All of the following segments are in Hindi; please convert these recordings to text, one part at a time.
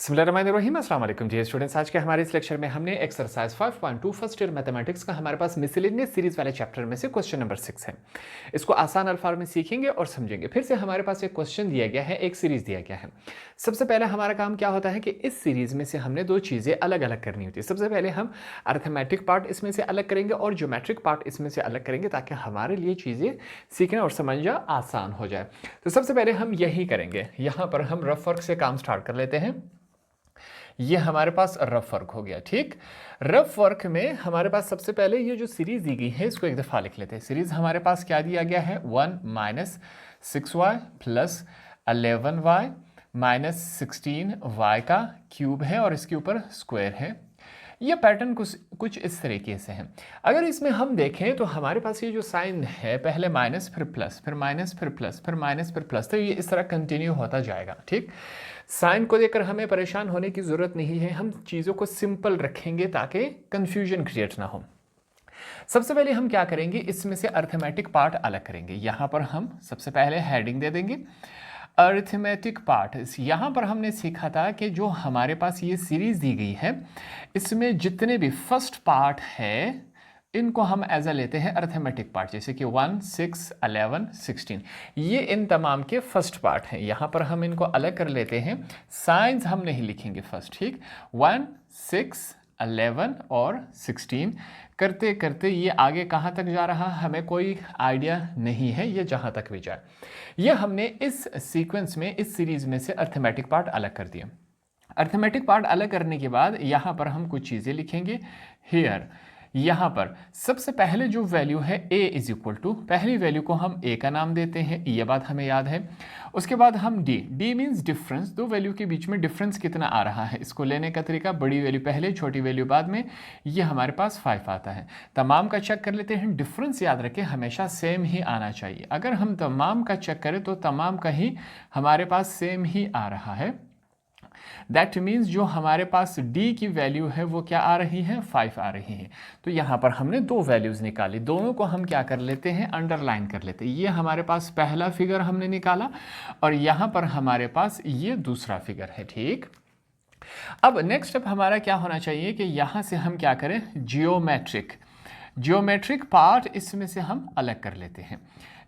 बिस्मिल्लाहिर्रहमानिर्रहीम, अस्सलाम वालेकुम डियर स्टूडेंट्स। आज के हमारे इस लेक्चर में हमने एक्सरसाइज 5.2 फर्स्ट ईयर मैथमेटिक्स का हमारे पास मिसलेनियस सीरीज वाले चैप्टर में से क्वेश्चन नंबर 6 है। इसको आसान अल्फाज में सीखेंगे और समझेंगे। फिर से हमारे पास एक क्वेश्चन दिया गया है, एक सीरीज दिया गया है। सबसे पहले हमारा काम क्या होता है कि इस सीरीज में से हमने दो चीज़ें अलग अलग करनी होती है। सबसे पहले हम अर्थमेटिक पार्ट इसमें से अलग करेंगे और ज्योमेट्रिक पार्ट इसमें से अलग करेंगे ताकि हमारे लिए चीज़ें सीखना और समझना आसान हो जाए। तो सबसे पहले हम यही करेंगे। यहाँ पर हम रफ वर्क से काम स्टार्ट कर लेते हैं। ये हमारे पास रफ वर्क हो गया। ठीक, रफ वर्क में हमारे पास सबसे पहले ये जो सीरीज दी गई है इसको एक दफ़ा लिख लेते हैं। सीरीज हमारे पास क्या दिया गया है, 1 - 6y plus 11y minus 16y का क्यूब है और इसके ऊपर स्क्वायर है। ये पैटर्न कुछ इस तरीके से है। अगर इसमें हम देखें तो हमारे पास ये जो साइन है, पहले माइनस फिर प्लस फिर माइनस फिर प्लस फिर माइनस फिर प्लस, तो ये इस तरह कंटिन्यू होता जाएगा। ठीक, साइन को देखकर हमें परेशान होने की ज़रूरत नहीं है। हम चीज़ों को सिंपल रखेंगे ताकि कंफ्यूजन क्रिएट ना हो। सबसे पहले हम क्या करेंगे, इसमें से अर्थमेटिक पार्ट अलग करेंगे। यहाँ पर हम सबसे पहले हेडिंग दे देंगे अर्थमेटिक पार्ट। यहाँ पर हमने सीखा था कि जो हमारे पास ये सीरीज दी गई है इसमें जितने भी फर्स्ट पार्ट है इनको हम एज ए लेते हैं अर्थमेटिक पार्ट, जैसे कि 1, 6, 11, 16। ये इन तमाम के फर्स्ट पार्ट हैं। यहाँ पर हम इनको अलग कर लेते हैं, साइंस हम नहीं लिखेंगे फर्स्ट। ठीक, 1, 6, 11 और 16 करते करते ये आगे कहाँ तक जा रहा हमें कोई आइडिया नहीं है, ये जहाँ तक भी जाए। ये हमने इस सीक्वेंस में, इस सीरीज में से अर्थमेटिक पार्ट अलग कर दिया। अर्थमेटिक पार्ट अलग करने के बाद यहाँ पर हम कुछ चीज़ें लिखेंगे। हियर यहाँ पर सबसे पहले जो वैल्यू है a इज इक्वल टू, पहली वैल्यू को हम a का नाम देते हैं, ये बात हमें याद है। उसके बाद हम d मीन्स डिफरेंस, दो वैल्यू के बीच में डिफरेंस कितना आ रहा है, इसको लेने का तरीका बड़ी वैल्यू पहले छोटी वैल्यू बाद में, ये हमारे पास 5 आता है। तमाम का चेक कर लेते हैं। डिफरेंस याद रखें हमेशा सेम ही आना चाहिए। अगर हम तमाम का चेक करें तो तमाम का ही हमारे पास सेम ही आ रहा है। दैट मीन्स जो हमारे पास d की वैल्यू है वो क्या आ रही है, 5 आ रही है। तो यहाँ पर हमने दो वैल्यूज़ निकाली, दोनों को हम क्या कर लेते हैं, अंडरलाइन कर लेते हैं। ये हमारे पास पहला फिगर हमने निकाला और यहाँ पर हमारे पास ये दूसरा फिगर है। ठीक, अब नेक्स्ट स्टेप हमारा क्या होना चाहिए कि यहाँ से हम क्या करें, जियोमेट्रिक पार्ट इसमें से हम अलग कर लेते हैं।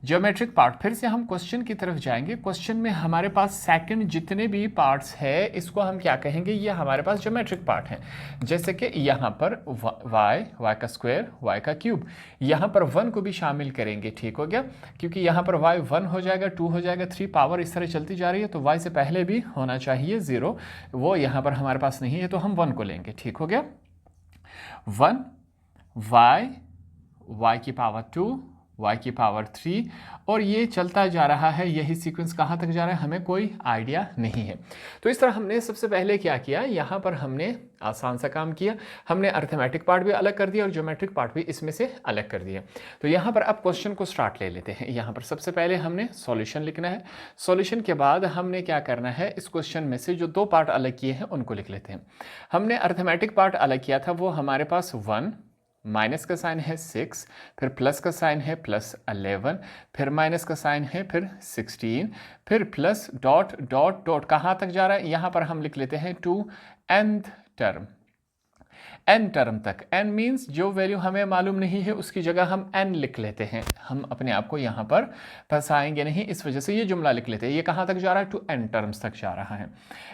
ज्योमेट्रिक पार्ट, फिर से हम क्वेश्चन की तरफ जाएंगे। क्वेश्चन में हमारे पास सेकंड जितने भी पार्ट्स है इसको हम क्या कहेंगे, ये हमारे पास ज्योमेट्रिक पार्ट है। जैसे कि यहाँ पर y का स्क्वायर, y का क्यूब, यहाँ पर 1 को भी शामिल करेंगे। ठीक हो गया, क्योंकि यहाँ पर y 1 हो जाएगा, 2 हो जाएगा, 3 पावर इस तरह चलती जा रही है, तो y से पहले भी होना चाहिए 0, वो यहाँ पर हमारे पास नहीं है तो हम 1 को लेंगे। ठीक हो गया, 1 y की पावर 2, y की पावर 3 और ये चलता जा रहा है। यही सीक्वेंस कहाँ तक जा रहा है हमें कोई आइडिया नहीं है। तो इस तरह हमने सबसे पहले क्या किया, यहाँ पर हमने आसान सा काम किया। हमने अर्थमेटिक पार्ट भी अलग कर दिया और ज्योमेट्रिक पार्ट भी इसमें से अलग कर दिया। तो यहाँ पर अब क्वेश्चन को स्टार्ट ले लेते हैं। यहाँ पर सबसे पहले हमने सॉल्यूशन लिखना है। सॉल्यूशन के बाद हमने क्या करना है, इस क्वेश्चन में से जो दो पार्ट अलग किए हैं उनको लिख लेते हैं। हमने अर्थमेटिक पार्ट अलग किया था, वो हमारे पास 1, माइनस का साइन है 6, फिर प्लस का साइन है प्लस 11, फिर माइनस का साइन है फिर 16, फिर प्लस डॉट डॉट डॉट कहाँ तक जा रहा है, यहाँ पर हम लिख लेते हैं to nth term, n term तक। n मीन्स जो वैल्यू हमें मालूम नहीं है उसकी जगह हम n लिख लेते हैं। हम अपने आप को यहाँ पर फंसाएंगे नहीं, इस वजह से ये जुमला लिख लेते हैं। ये कहाँ तक जा रहा है, टू n टर्म्स तक जा रहा है।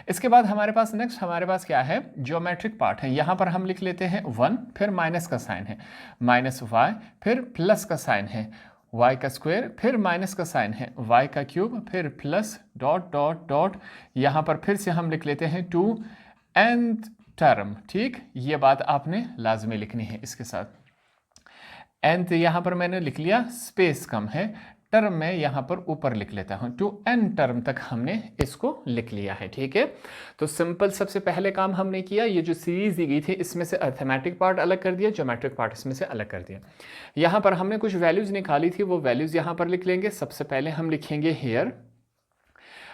इसके बाद हमारे पास नेक्स्ट हमारे पास क्या है, ज्योमेट्रिक पार्ट है। यहाँ पर हम लिख लेते हैं 1, फिर माइनस का साइन है, माइनस y, फिर प्लस का साइन है y का स्क्वायर, फिर माइनस का साइन है y का क्यूब, फिर प्लस डॉट डॉट डॉट, यहाँ पर फिर से हम लिख लेते हैं टू nth टर्म। ठीक, ये बात आपने लाजमी लिखनी है इसके साथ। nth यहाँ पर मैंने लिख लिया, स्पेस कम है, टर्म में यहाँ पर ऊपर लिख लेता हूँ, टू n टर्म तक हमने इसको लिख लिया है। ठीक है, तो सिंपल सबसे पहले काम हमने किया, ये जो सीरीज दी गई थी इसमें से अर्थमेटिक पार्ट अलग कर दिया, ज्योमेट्रिक पार्ट इसमें से अलग कर दिया। यहाँ पर हमने कुछ वैल्यूज निकाली थी, वो वैल्यूज यहाँ पर लिख लेंगे। सबसे पहले हम लिखेंगे हियर,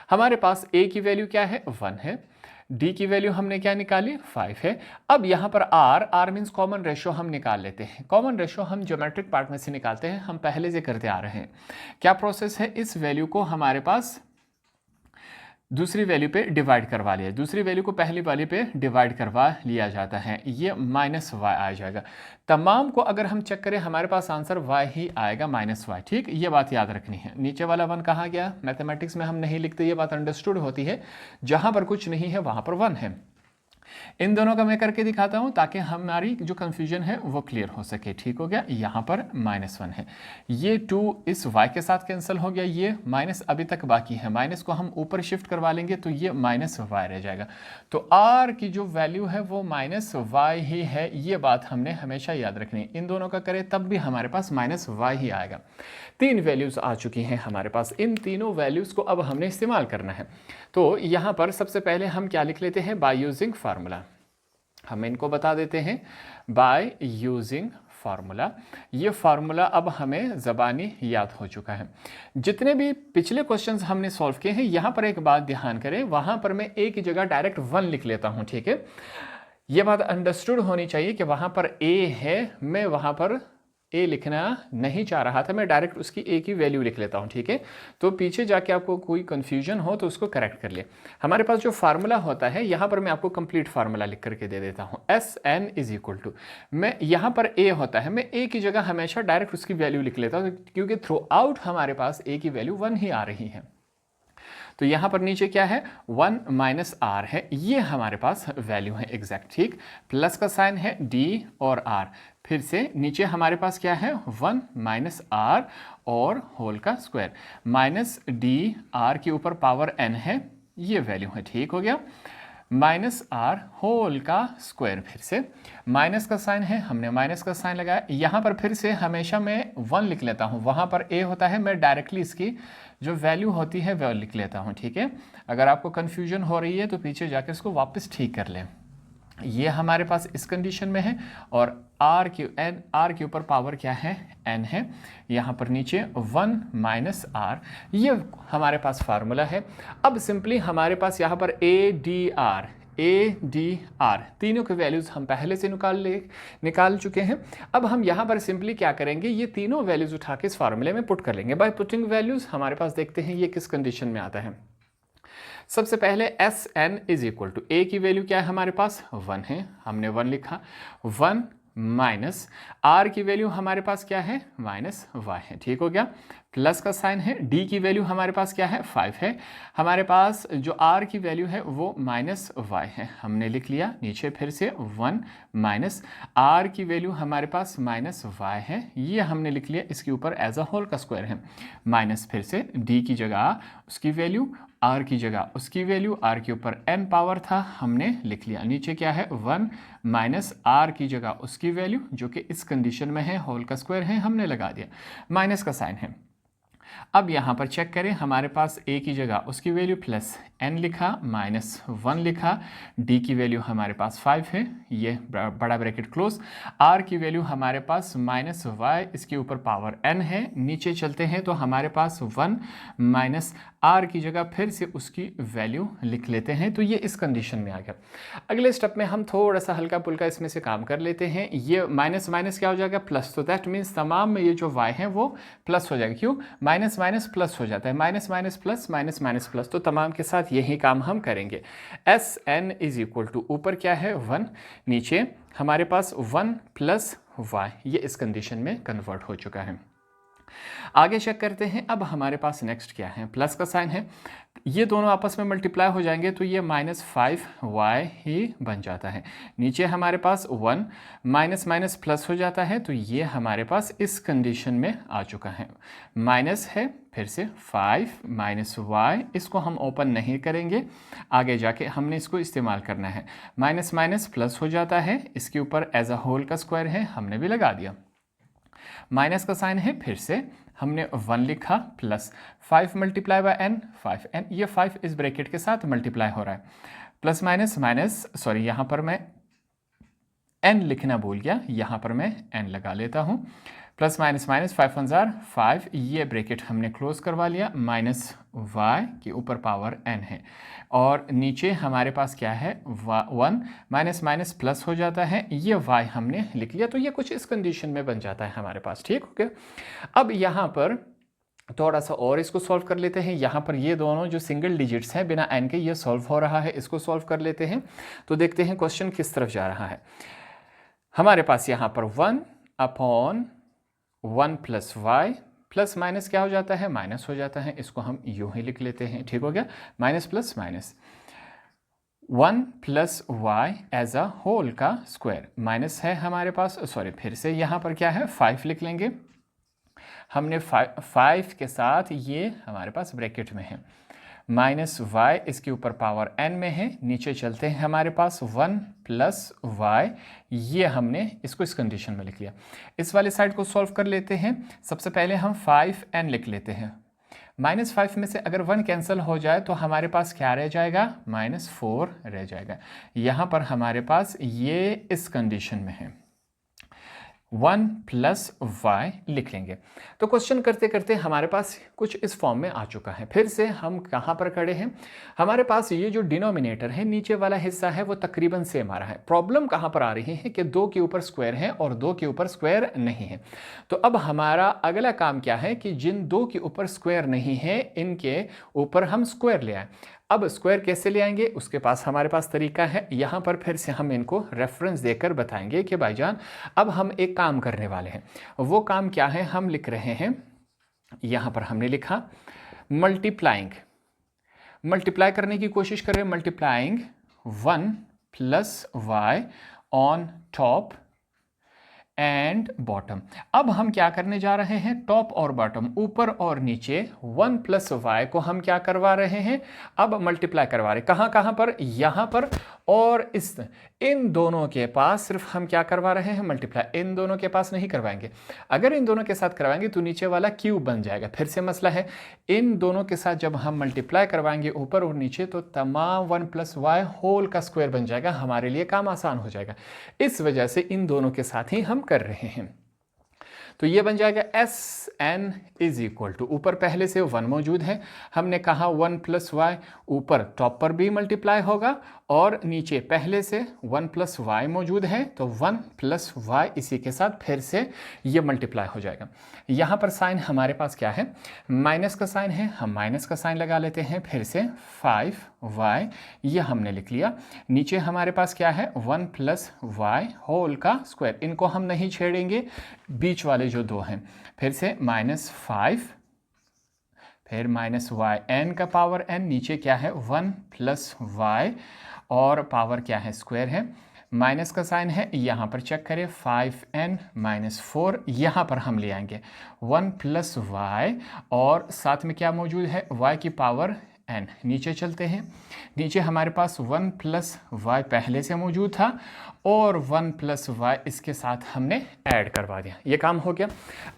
हमारे पास a की वैल्यू क्या है, 1 है, d की वैल्यू हमने क्या निकाली, 5 है। अब यहाँ पर r मीन्स कॉमन रेशो हम निकाल लेते हैं। कॉमन रेशो हम ज्योमेट्रिक पार्ट में से निकालते हैं, हम पहले से करते आ रहे हैं। क्या प्रोसेस है, इस वैल्यू को हमारे पास दूसरी वैल्यू पे डिवाइड करवा लिया, दूसरी वैल्यू को पहली वाली पे डिवाइड करवा लिया जाता है, ये माइनस वाई आ जाएगा। तमाम को अगर हम चेक करें हमारे पास आंसर वाई ही आएगा, माइनस वाई। ठीक, ये बात याद रखनी है। नीचे वाला वन कहाँ गया? मैथमेटिक्स में हम नहीं लिखते, ये बात अंडरस्टूड होती है, जहां पर कुछ नहीं है वहां पर वन है। इन दोनों का मैं करके दिखाता हूं ताकि हमारी जो कंफ्यूजन है वो क्लियर हो सके। ठीक हो गया, यहां पर -1 है, ये 2 इस y के साथ कैंसिल हो गया, ये माइनस अभी तक बाकी है, माइनस को हम ऊपर शिफ्ट करवा लेंगे तो ये -y रह जाएगा। तो r की जो वैल्यू है वो -y ही है, ये बात हमने हमेशा याद रखनी है। इन दोनों का करें तब भी हमारे पास -y ही आएगा। 3 वैल्यूज आ चुकी हैं हमारे पास, इन तीनों वैल्यूज को अब हमने इस्तेमाल करना है। तो यहाँ पर सबसे पहले हम क्या लिख लेते हैं? By using formula. हम इनको बता देते हैं बाय यूजिंग फार्मूला। ये फार्मूला अब हमें ज़बानी याद हो चुका है। जितने भी पिछले क्वेश्चंस हमने सॉल्व किए हैं, यहाँ पर एक बात ध्यान करें, वहाँ पर मैं a की जगह डायरेक्ट 1 लिख लेता हूँ। ठीक है, ये बात अंडरस्टूड होनी चाहिए कि वहाँ पर a है, मैं वहाँ पर ए लिखना नहीं चाह रहा था, मैं डायरेक्ट उसकी ए की वैल्यू लिख लेता हूँ। ठीक है, तो पीछे जाके आपको कोई कंफ्यूजन हो तो उसको करेक्ट कर ले। हमारे पास जो फार्मूला होता है, यहाँ पर मैं आपको कंप्लीट फार्मूला लिख करके दे देता हूँ। SN इज इक्वल टू, मैं यहाँ पर ए होता है, मैं ए की जगह हमेशा डायरेक्ट उसकी वैल्यू लिख लेता हूँ, क्योंकि थ्रू आउट हमारे पास ए की वैल्यू 1 ही आ रही है। तो यहाँ पर नीचे क्या है? 1 -r है, ये हमारे पास वैल्यू है एग्जैक्ट। ठीक, प्लस का साइन है d और r, फिर से नीचे हमारे पास क्या है? 1 -r और होल का स्क्वायर, -d r के ऊपर पावर n है, ये वैल्यू है। ठीक हो गया, -r होल का स्क्वायर, फिर से माइनस का साइन है, हमने माइनस का साइन लगाया। यहाँ पर फिर से हमेशा मैं 1 लिख लेता हूँ, वहाँ पर a होता है, मैं डायरेक्टली इसकी जो वैल्यू होती है वह लिख लेता हूँ। ठीक है, अगर आपको कन्फ्यूजन हो रही है तो पीछे जाकर इसको वापस ठीक कर लें। ये हमारे पास इस कंडीशन में है, और r के ऊपर पावर क्या है? n है, यहाँ पर नीचे 1 -r, ये हमारे पास फार्मूला है। अब सिंपली हमारे पास यहाँ पर a d r तीनों के वैल्यूज़ हम पहले से निकाल चुके हैं। अब हम यहाँ पर सिंपली क्या करेंगे? ये तीनों वैल्यूज़ उठा के इस फार्मूले में पुट कर लेंगे। बाय पुटिंग वैल्यूज़ हमारे पास देखते हैं ये किस कंडीशन में आता है। सबसे पहले SN is equal to, a की वैल्यू क्या है हमारे पास? 1 है, हमने 1 लिखा, 1 माइनस r की वैल्यू हमारे पास क्या है? -y है। ठीक हो गया, प्लस का साइन है, d की वैल्यू हमारे पास क्या है? 5 है, हमारे पास जो r की वैल्यू है वो -y है, हमने लिख लिया। नीचे फिर से 1 माइनस r की वैल्यू हमारे पास -y है, ये हमने लिख लिया, इसके ऊपर एज अ होल का स्क्वायर है, माइनस फिर से d की जगह उसकी वैल्यू, r की जगह उसकी वैल्यू, r के ऊपर n पावर था, हमने लिख लिया। नीचे क्या है? 1 माइनस r की जगह उसकी वैल्यू, जो कि इस कंडीशन में है, होल का स्क्वायर है, हमने लगा दिया, माइनस का साइन है। अब यहाँ पर चेक करें, हमारे पास a की जगह उसकी वैल्यू प्लस n लिखा, -1 लिखा, d की वैल्यू हमारे पास 5 है, ये बड़ा ब्रैकेट क्लोज, r की वैल्यू हमारे पास -y, इसके ऊपर पावर n है। नीचे चलते हैं तो हमारे पास 1 माइनस r की जगह फिर से उसकी वैल्यू लिख लेते हैं, तो ये इस कंडीशन में आ गया। अगले स्टेप में हम थोड़ा सा हल्का पुल्का इसमें से काम कर लेते हैं। ये माइनस माइनस क्या हो जाएगा? प्लस, तो दैट मीन्स तमाम में ये जो y है वो प्लस हो जाएगा। क्यों? माइनस माइनस प्लस हो जाता है, minus minus plus, minus minus plus, तो तमाम के साथ यही काम हम करेंगे। SN इज इक्वल टू, ऊपर क्या है? 1, नीचे हमारे पास 1 प्लस y, ये इस कंडीशन में कन्वर्ट हो चुका है। आगे चेक करते हैं, अब हमारे पास नेक्स्ट क्या है? प्लस का साइन है, ये दोनों आपस में मल्टीप्लाई हो जाएंगे तो ये -5y ही बन जाता है। नीचे हमारे पास 1 माइनस माइनस प्लस हो जाता है, तो ये हमारे पास इस कंडीशन में आ चुका है। माइनस है, फिर से 5 माइनस y, इसको हम ओपन नहीं करेंगे, आगे जाके हमने इसको इस्तेमाल करना है। माइनस माइनस प्लस हो जाता है, इसके ऊपर एज अ होल का स्क्वायर है, हमने भी लगा दिया। माइनस का साइन है, फिर से हमने 1 लिखा, plus 5 multiply by n, 5n, ये 5 इस ब्रैकेट के साथ मल्टीप्लाई हो रहा है, प्लस माइनस माइनस, सॉरी यहाँ पर मैं n लिखना भूल गया, यहाँ पर मैं n लगा लेता हूँ, प्लस माइनस माइनस 5 1 जार 5, ये ब्रैकेट हमने क्लोज करवा लिया, माइनस y के ऊपर पावर n है, और नीचे हमारे पास क्या है? 1 माइनस माइनस प्लस हो जाता है, ये y हमने लिख लिया, तो ये कुछ इस कंडीशन में बन जाता है हमारे पास। ठीक हो गया। अब यहाँ पर थोड़ा सा और इसको सॉल्व कर लेते हैं। यहाँ पर ये दोनों जो सिंगल डिजिट्स हैं बिना एन के, ये सॉल्व हो रहा है, इसको सॉल्व कर लेते हैं। तो देखते हैं क्वेश्चन किस तरफ जा रहा है। हमारे पास यहाँ पर 1/1 प्लस वाई, प्लस माइनस क्या हो जाता है, माइनस हो जाता है। इसको हम यूं ही लिख लेते हैं, ठीक हो गया, minus plus minus. 1 plus Y as a whole का स्क्वायर, माइनस है हमारे पास, सॉरी फिर से यहाँ पर क्या है 5 लिख लेंगे। हमने 5 के साथ ये हमारे पास ब्रैकेट में है, माइनस वाई इसके ऊपर पावर n में है, नीचे चलते हैं हमारे पास 1 प्लस वाई, ये हमने इसको इस कंडीशन में लिख लिया। इस वाले साइड को सॉल्व कर लेते हैं। सबसे पहले हम 5n लिख लेते हैं। -5 में से अगर 1 कैंसिल हो जाए तो हमारे पास क्या रह जाएगा, -4 रह जाएगा। यहाँ पर हमारे पास ये इस कंडीशन में है, 1 प्लस वाई लिख लेंगे। तो क्वेश्चन करते करते हमारे पास कुछ इस फॉर्म में आ चुका है। फिर से हम कहाँ पर खड़े हैं, हमारे पास ये जो डिनोमिनेटर है, नीचे वाला हिस्सा है, वो तकरीबन सेम आ रहा है। प्रॉब्लम कहाँ पर आ रही है कि 2 के ऊपर स्क्वायर है और 2 के ऊपर स्क्वायर नहीं है। तो अब हमारा अगला काम क्या है कि जिन 2 के ऊपर स्क्वायर नहीं है इनके ऊपर हम स्क्वायर ले आए। अब स्क्वायर कैसे ले आएंगे, उसके पास हमारे पास तरीका है। यहाँ पर फिर से हम इनको रेफरेंस देकर बताएंगे कि भाईजान अब हम एक काम करने वाले हैं। वो काम क्या है, हम लिख रहे हैं, यहाँ पर हमने लिखा मल्टीप्लाइंग, मल्टीप्लाई करने की कोशिश करें, multiplying 1 plus Y on top and bottom. अब हम क्या करने जा रहे हैं, टॉप और बॉटम, ऊपर और नीचे 1 प्लस वाई को हम क्या करवा रहे हैं, अब मल्टीप्लाई करवा रहे हैं। कहाँ कहाँ पर, यहाँ पर और इन दोनों के पास सिर्फ हम क्या करवा रहे हैं, मल्टीप्लाई। इन दोनों के पास नहीं करवाएंगे, अगर इन दोनों के साथ करवाएंगे तो नीचे वाला क्यूब बन जाएगा। फिर से मसला है, इन दोनों के साथ जब हम मल्टीप्लाई करवाएंगे ऊपर और नीचे तो तमाम 1 प्लस वाई होल का स्क्वायर बन जाएगा, हमारे लिए काम आसान हो जाएगा। इस वजह से इन दोनों के साथ ही हम कर रहे हैं। तो ये बन जाएगा Sn इज इक्वल टू, ऊपर पहले से 1 मौजूद है, हमने कहा 1 प्लस वाई, ऊपर टॉप पर भी मल्टीप्लाई होगा और नीचे पहले से 1 प्लस वाई मौजूद है, तो 1 प्लस वाई इसी के साथ फिर से ये मल्टीप्लाई हो जाएगा। यहाँ पर साइन हमारे पास क्या है, माइनस का साइन है, हम माइनस का साइन लगा लेते हैं। फिर से 5y, ये हमने लिख लिया। नीचे हमारे पास क्या है, 1 प्लस वाई होल का स्क्वायर, इनको हम नहीं छेड़ेंगे, बीच वाले जो 2 हैं। फिर से -5, फिर माइनस वाई एन का पावर n, नीचे क्या है 1 प्लस वाई और पावर क्या है, स्क्वायर है, माइनस का साइन है, यहाँ पर चेक करें 5n माइनस 4, यहाँ पर हम ले आएंगे 1 प्लस वाई और साथ में क्या मौजूद है, y की पावर n। नीचे चलते हैं, नीचे हमारे पास 1 प्लस वाई पहले से मौजूद था और 1 प्लस वाई इसके साथ हमने ऐड करवा दिया, ये काम हो गया।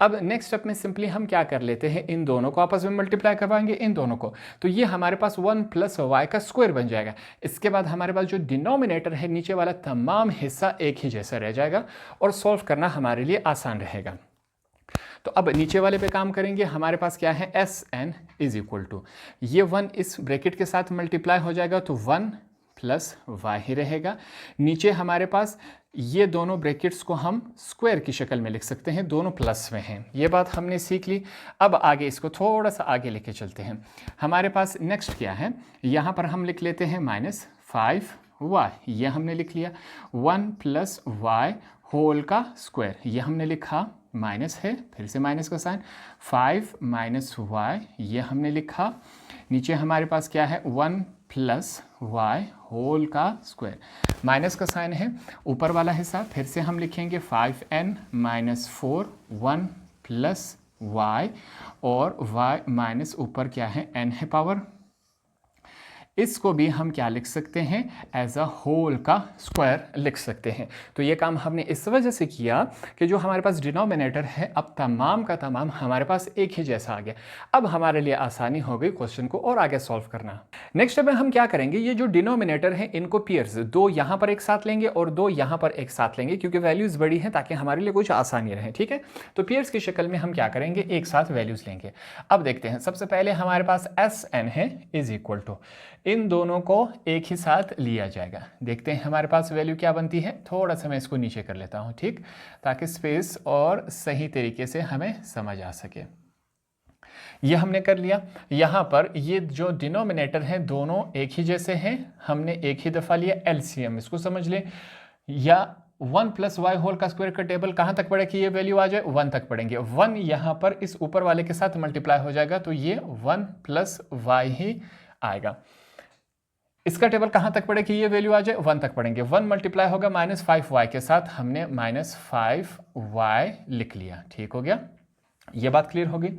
अब नेक्स्ट स्टेप में सिंपली हम क्या कर लेते हैं, इन दोनों को आपस में मल्टीप्लाई करवाएंगे, इन दोनों को, तो ये हमारे पास 1 प्लस वाई का स्क्वायर बन जाएगा। इसके बाद हमारे पास जो डिनोमिनेटर है, नीचे वाला तमाम हिस्सा एक ही जैसा रह जाएगा और सॉल्व करना हमारे लिए आसान रहेगा। तो अब नीचे वाले पे काम करेंगे, हमारे पास क्या है, Sn इज इक्वल टू, ये 1 इस ब्रैकेट के साथ मल्टीप्लाई हो जाएगा तो 1 प्लस वाई ही रहेगा। नीचे हमारे पास ये दोनों ब्रैकेट्स को हम स्क्वायर की शक्ल में लिख सकते हैं, दोनों प्लस में हैं, ये बात हमने सीख ली। अब आगे इसको थोड़ा सा आगे लेके चलते हैं। हमारे पास नेक्स्ट क्या है, यहाँ पर हम लिख लेते हैं -5y, ये हमने लिख लिया। 1 प्लस वाई होल का स्क्वायर, ये हमने लिखा, माइनस है, फिर से माइनस का साइन, 5 माइनस वाई, ये हमने लिखा। नीचे हमारे पास क्या है, 1 प्लस वाई होल का स्क्वायर, माइनस का साइन है, ऊपर वाला हिस्सा फिर से हम लिखेंगे 5n माइनस 4, 1 प्लस वाई और y माइनस ऊपर क्या है, n है पावर। इसको भी हम क्या लिख सकते हैं, एज अ होल का स्क्वायर लिख सकते हैं। तो ये काम हमने इस वजह से किया कि जो हमारे पास डिनोमिनेटर है अब तमाम का तमाम हमारे पास एक ही जैसा आ गया। अब हमारे लिए आसानी हो गई क्वेश्चन को और आगे सॉल्व करना। नेक्स्ट में हम क्या करेंगे, ये जो डिनोमिनेटर है इनको पेयर्स, 2 यहाँ पर एक साथ लेंगे और 2 यहाँ पर एक साथ लेंगे, क्योंकि वैल्यूज बड़ी हैं ताकि हमारे लिए कुछ आसानी रहे, ठीक है। तो पेयर्स की शक्ल में हम क्या करेंगे, एक साथ वैल्यूज लेंगे। अब देखते हैं, सबसे पहले हमारे पास Sn है इज इक्वल टू, इन दोनों को एक ही साथ लिया जाएगा। देखते हैं हमारे पास वैल्यू क्या बनती है। थोड़ा सा मैं इसको नीचे कर लेता हूं, ठीक, ताकि स्पेस और सही तरीके से हमें समझ आ सके। ये हमने कर लिया। यहाँ पर ये जो डिनोमिनेटर हैं दोनों एक ही जैसे हैं, हमने एक ही दफ़ा लिया एलसीएम, इसको समझ ले। या 1 + y होल का स्क्वायर का टेबल कहाँ तक पढ़े कि ये वैल्यू आ जाए, 1 तक पढ़ेंगे। 1 यहाँ पर इस ऊपर वाले के साथ मल्टीप्लाई हो जाएगा तो ये 1 + y ही आएगा। इसका टेबल कहाँ तक पढ़े कि ये वैल्यू आ जाए, 1 तक पढ़ेंगे। 1 मल्टीप्लाई होगा -5y के साथ, हमने -5y लिख लिया। ठीक हो गया, ये बात क्लियर होगी।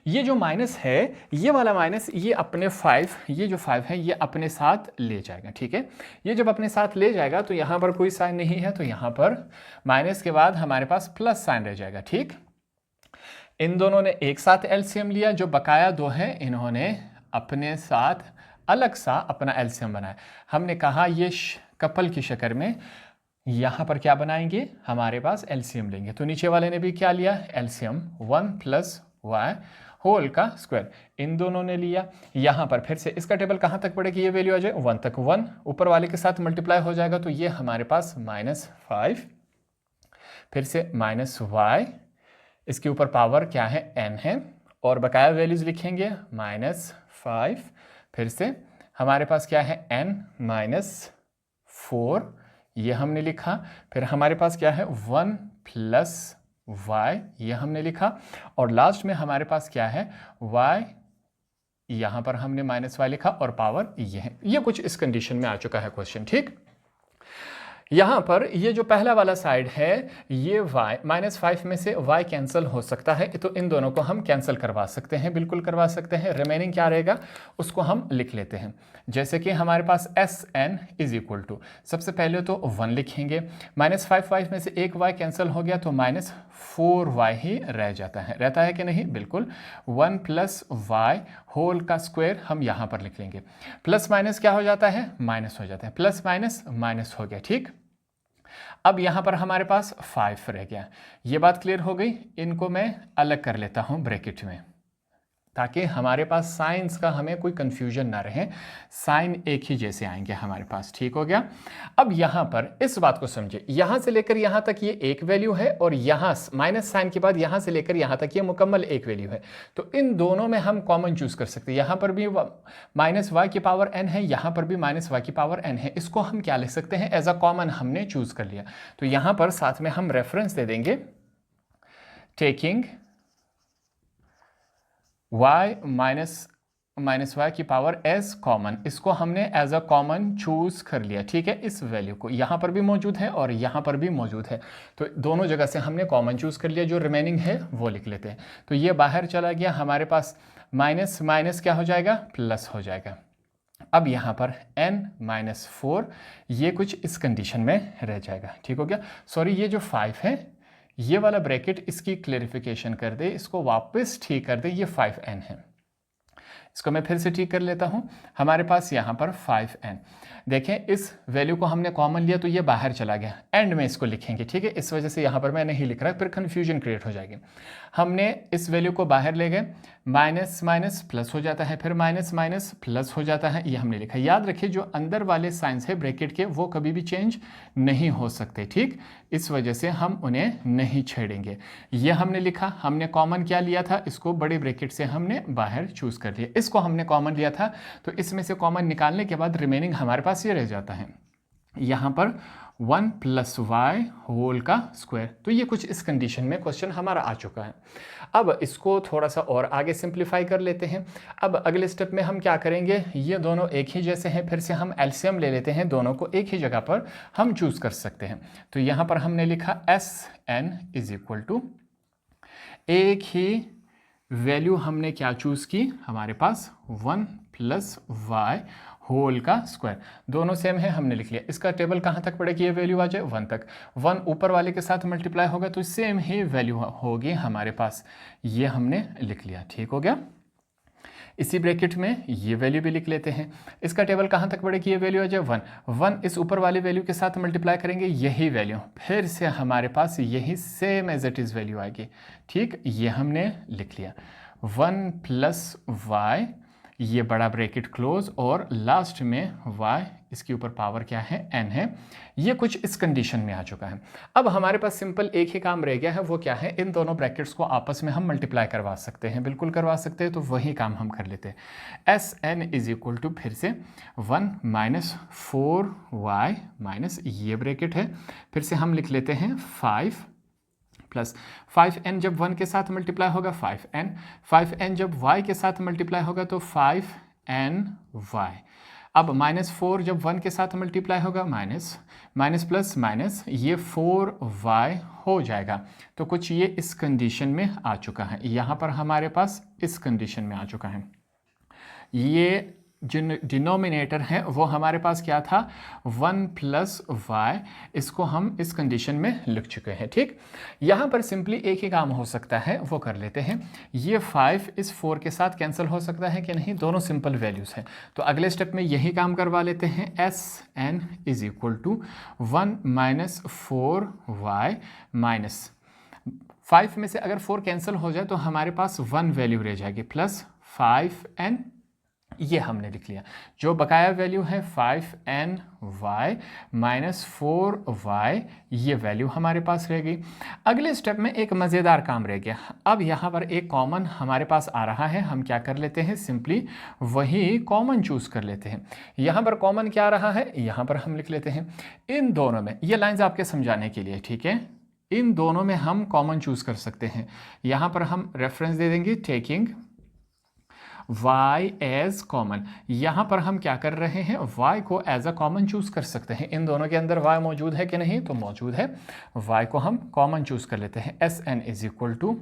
ये जो माइनस है, ये वाला माइनस, ये अपने 5, ये जो 5 है ये अपने साथ ले जाएगा। ठीक है, ये जब अपने साथ ले जाएगा तो यहाँ पर कोई साइन नहीं है, तो यहाँ पर माइनस के बाद हमारे पास प्लस साइन रह जाएगा। ठीक, इन दोनों ने एक साथ एलसीएम लिया, जो बकाया दो हैं इन्होंने अपने साथ अलग सा अपना एलसीएम बनाया। हमने कहा ये कपल की शक्ल में यहाँ पर क्या बनाएंगे, हमारे पास एलसीएम लेंगे। तो नीचे वाले ने भी क्या लिया, एलसीएम 1 + y होल का स्क्वायर, इन दोनों ने लिया। यहाँ पर फिर से इसका टेबल कहाँ तक पड़े कि ये वैल्यू आ जाए, 1 तक। 1 ऊपर वाले के साथ मल्टीप्लाई हो जाएगा तो ये हमारे पास -5, फिर से -y, इसके ऊपर पावर क्या है, n है, और बकाया वैल्यूज लिखेंगे -5, फिर से हमारे पास क्या है n - 4, ये हमने लिखा। फिर हमारे पास क्या है 1 + y, ये हमने लिखा। और लास्ट में हमारे पास क्या है y, यहाँ पर हमने -y लिखा और पावर ये है। ये कुछ इस कंडीशन में आ चुका है क्वेश्चन। ठीक, यहाँ पर ये जो पहला वाला साइड है, ये y -5 में से y कैंसिल हो सकता है, तो इन दोनों को हम कैंसिल करवा सकते हैं, बिल्कुल करवा सकते हैं। रिमेनिंग क्या रहेगा उसको हम लिख लेते हैं। जैसे कि हमारे पास Sn = सबसे पहले तो 1 लिखेंगे, -5 में से एक y कैंसिल हो गया तो -4y ही रह जाता है, रहता है कि नहीं, बिल्कुल। 1 + y होल का स्क्वायर हम यहाँ पर लिख लेंगे। प्लस माइनस क्या हो जाता है, माइनस हो जाता है, प्लस माइनस माइनस हो गया। ठीक, अब यहाँ पर हमारे पास 5 रह गया। ये बात क्लियर हो गई। इनको मैं अलग कर लेता हूँ ब्रैकेट में, ताकि हमारे पास साइंस का हमें कोई कंफ्यूजन ना रहे, साइन एक ही जैसे आएंगे हमारे पास। ठीक हो गया। अब यहाँ पर इस बात को समझे, यहाँ से लेकर यहाँ तक ये एक वैल्यू है, और यहाँ माइनस साइन के बाद यहाँ से लेकर यहाँ तक ये मुकम्मल एक वैल्यू है। तो इन दोनों में हम कॉमन चूज कर सकते हैं। यहाँ पर भी -y⁴n है, यहाँ पर भी -y⁴n है। इसको हम क्या लिख सकते हैं, एज अ कॉमन हमने चूज कर लिया। तो यहाँ पर साथ में हम रेफरेंस दे देंगे, taking y -y⁴ as common, इसको हमने एज अ कॉमन चूज कर लिया। ठीक है, इस वैल्यू को यहाँ पर भी मौजूद है और यहाँ पर भी मौजूद है, तो दोनों जगह से हमने कॉमन चूज कर लिया। जो रिमेनिंग है वो लिख लेते हैं। तो ये बाहर चला गया, हमारे पास माइनस माइनस क्या हो जाएगा, प्लस हो जाएगा। अब यहाँ पर n - 4, ये कुछ इस कंडीशन में रह जाएगा। ठीक हो गया। सॉरी, ये जो 5 है, ये वाला ब्रैकेट, इसकी क्लेरिफिकेशन कर दे, इसको वापस ठीक कर दे। ये 5n है, इसको मैं फिर से ठीक कर लेता हूं। हमारे पास यहाँ पर 5n, देखें इस वैल्यू को हमने कॉमन लिया तो ये बाहर चला गया, एंड में इसको लिखेंगे। ठीक है, इस वजह से यहाँ पर मैं नहीं लिख रहा, फिर कन्फ्यूजन क्रिएट हो जाएगी। हमने इस वैल्यू को बाहर ले गए, माइनस माइनस प्लस हो जाता है, फिर माइनस माइनस प्लस हो जाता है, ये हमने लिखा। याद रखिए, जो अंदर वाले साइंस है ब्रैकेट के, वो कभी भी चेंज नहीं हो सकते। ठीक, इस वजह से हम उन्हें नहीं छेड़ेंगे। ये हमने लिखा, हमने कॉमन क्या लिया था, इसको बड़े ब्रैकेट से हमने बाहर चूज कर लिया। इसको हमने कॉमन लिया था, तो इसमें से कॉमन निकालने के बाद रिमेनिंग हमारे पास ये रह जाता है, यहाँ पर 1 + y होल का स्क्वायर। तो ये कुछ इस कंडीशन में क्वेश्चन हमारा आ चुका है। अब इसको थोड़ा सा और आगे सिंप्लीफाई कर लेते हैं। अब अगले स्टेप में हम क्या करेंगे, ये दोनों एक ही जैसे हैं, फिर से हम एलसीएम ले लेते हैं, दोनों को एक ही जगह पर हम चूज कर सकते हैं। तो यहाँ पर हमने लिखा Sn = एक ही वैल्यू हमने क्या चूज की, हमारे पास 1 + y होल का स्क्वायर, दोनों सेम है, हमने लिख लिया। इसका टेबल कहाँ तक पड़ेगी, ये वैल्यू आ जाए 1 तक। 1 ऊपर वाले के साथ मल्टीप्लाई होगा तो सेम ही वैल्यू होगी हमारे पास, ये हमने लिख लिया। ठीक हो गया। इसी ब्रैकेट में ये वैल्यू भी लिख लेते हैं। इसका टेबल कहाँ तक पड़ेगी, ये वैल्यू आ जाए 1। 1 इस ऊपर वाली वैल्यू के साथ मल्टीप्लाई करेंगे, यही वैल्यू फिर से हमारे पास यही same as it is value आएगी। ठीक, ये हमने लिख लिया। 1 + y, ये बड़ा ब्रैकेट क्लोज और लास्ट में y, इसके ऊपर पावर क्या है, n है। ये कुछ इस कंडीशन में आ चुका है। अब हमारे पास सिंपल एक ही काम रह गया है, वो क्या है, इन दोनों ब्रैकेट्स को आपस में हम मल्टीप्लाई करवा सकते हैं, बिल्कुल करवा सकते हैं। तो वही काम हम कर लेते हैं। S N is equal to फिर से 1 माइनस 4y माइनस ये ब्रैकेट है, फिर से हम लिख लेते हैं 5 प्लस 5n जब 1 के साथ मल्टीप्लाई होगा 5n, 5n जब y के साथ मल्टीप्लाई होगा तो 5ny। अब -4 जब 1 के साथ मल्टीप्लाई होगा माइनस प्लस माइनस ये 4y हो जाएगा। तो कुछ ये इस कंडीशन में आ चुका है, यहाँ पर हमारे पास इस कंडीशन में आ चुका है। ये जो डिनोमिनेटर है वो हमारे पास क्या था, 1 प्लस वाई, इसको हम इस कंडीशन में लिख चुके हैं। ठीक, यहाँ पर सिंपली एक ही काम हो सकता है, वो कर लेते हैं। ये 5 इस 4 के साथ कैंसिल हो सकता है कि नहीं, दोनों सिंपल वैल्यूज़ हैं। तो अगले स्टेप में यही काम करवा लेते हैं। S N is equal to 1 minus 4y minus 5 में से अगर 4 कैंसिल हो जाए तो हमारे पास 1 वैल्यू रह जाएगी प्लस 5n, ये हमने लिख लिया। जो बकाया वैल्यू है 5ny माइनस 4y, ये वैल्यू हमारे पास रह गई। अगले स्टेप में एक मज़ेदार काम रह गया। अब यहाँ पर एक कॉमन हमारे पास आ रहा है, हम क्या कर लेते हैं, सिंपली वही कॉमन चूज़ कर लेते हैं। यहाँ पर कॉमन क्या आ रहा है, यहाँ पर हम लिख लेते हैं इन दोनों में, ये लाइन्स आपके समझाने के लिए, ठीक है, इन दोनों में हम कॉमन चूज़ कर सकते हैं। यहाँ पर हम रेफरेंस दे देंगे टेकिंग y एज कॉमन। यहाँ पर हम क्या कर रहे हैं, y को एज अ कॉमन चूज़ कर सकते हैं। इन दोनों के अंदर y मौजूद है कि नहीं, तो मौजूद है, y को हम कॉमन चूज़ कर लेते हैं। S N is equal to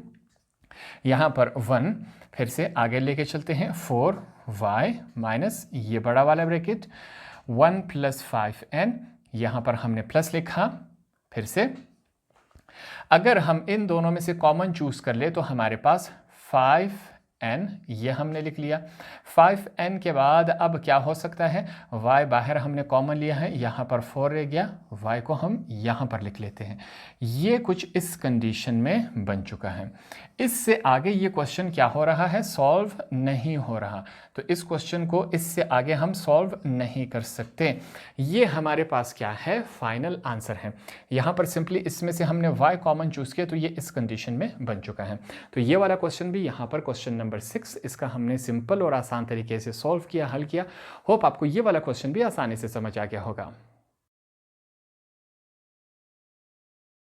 यहाँ पर 1, फिर से आगे लेके चलते हैं 4y माइनस ये बड़ा वाला ब्रैकेट 1 प्लस 5n, यहाँ पर हमने प्लस लिखा। फिर से अगर हम इन दोनों में से कॉमन चूज़ कर ले तो हमारे पास 5n, ये हमने लिख लिया। 5n के बाद अब क्या हो सकता है, y बाहर हमने कॉमन लिया है, यहाँ पर 4 रह गया, y को हम यहाँ पर लिख लेते हैं। ये कुछ इस कंडीशन में बन चुका है। इससे आगे ये क्वेश्चन क्या हो रहा है, सॉल्व नहीं हो रहा। तो इस क्वेश्चन को इससे आगे हम सॉल्व नहीं कर सकते। ये हमारे पास क्या है, फाइनल आंसर है। यहाँ पर सिंपली इसमें से हमने y कॉमन चूज़ किया तो ये इस कंडीशन में बन चुका है। तो ये वाला क्वेश्चन भी यहाँ पर क्वेश्चन नंबर 6, इसका हमने सिंपल और आसान तरीके से सॉल्व किया, हल किया। होप आपको ये वाला क्वेश्चन भी आसानी से समझ आ गया होगा।